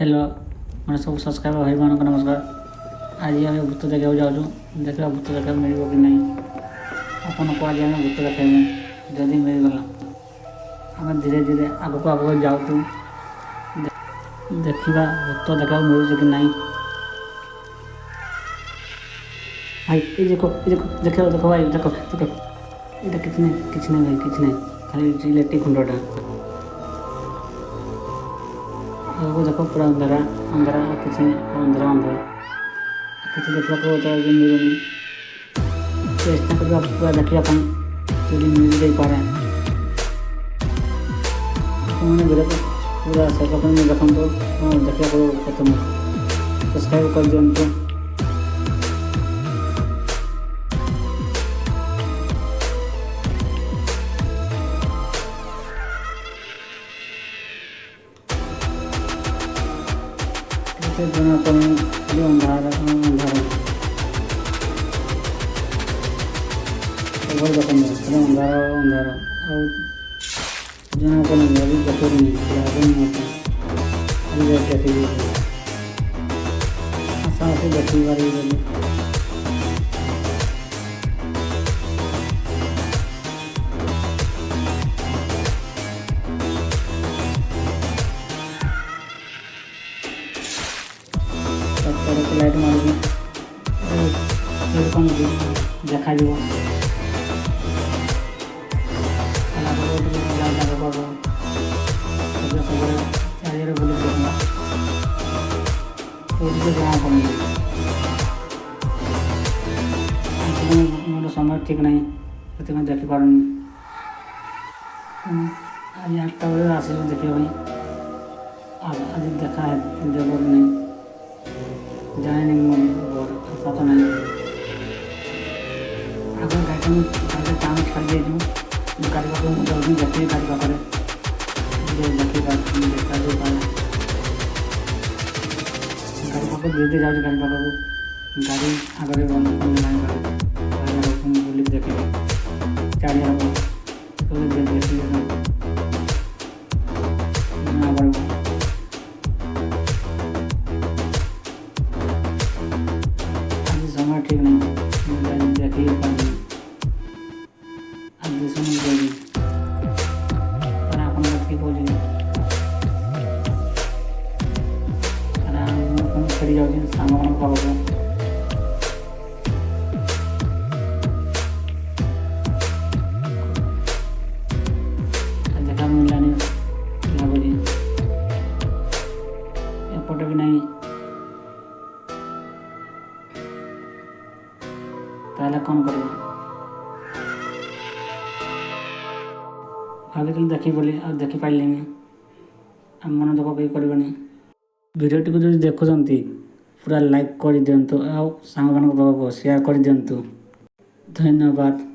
Hello मैं सब subscriber भाई मान को नमस्कार। आज आम भूत देखा जाऊँ देखा भूत देखा मिल कि नहीं आपन को आज आम भूत देखेबू जदि मिलगला आम धीरे धीरे आग को आग जाऊँ देखा भूत देखा मिलूँ कि नहीं। भाई ये देखो देखो भाई देखो देखो ये कितने भाई कितने खाली इलेक्ट्रिक खंडटा आगो देखो पूरा अंधारा अंधारा किसी अंधारा अंधारा किसी देखा तो मिलूनी चेष्टा करवा पूरा देखिए चोरी मिल जाई पारे मैंने पूरा सेटअप में देखो तो देखा प्रथम सब्सक्राइब कर दिंतु। जना पड़े खाली अंधार अंधार सब देखो खाली अंधार अंधार जना पड़े देखो देखी आशा आशे देखी पारि लाइट मारिकी कौन देखा चारिड़े बुले देखा तो जमा पड़े मोर समय ठीक नहीं से देखिपार आज 8टा बजे आस देखिए भाई आज देखा है देव कि नहीं जाने नहीं मोर आशा तो नहीं आगे गाड़ी काम छाड़ दिए गाड़ी पाक जल्दी देखिए गाड़ी पाखे देखिए देखा गाड़ी पाक धीरे जाऊँ गाड़ी पाक गाड़ी आगे बुल देखिए चारिया देखिए समय ठीक नहीं देखिए आज देश आप बोली छड़ी जाऊँ सांग मान पाक देखा मिलानी लगुच एपटे भी नहीं ताले कौन कर भाई देखी बोली आ देखी पारे मन दुख कहीं करनी भिडियो टी जो देखुंत पूरा लाइक कर दिंतु आ सांग मान शेयर कर दिंतु। धन्यवाद।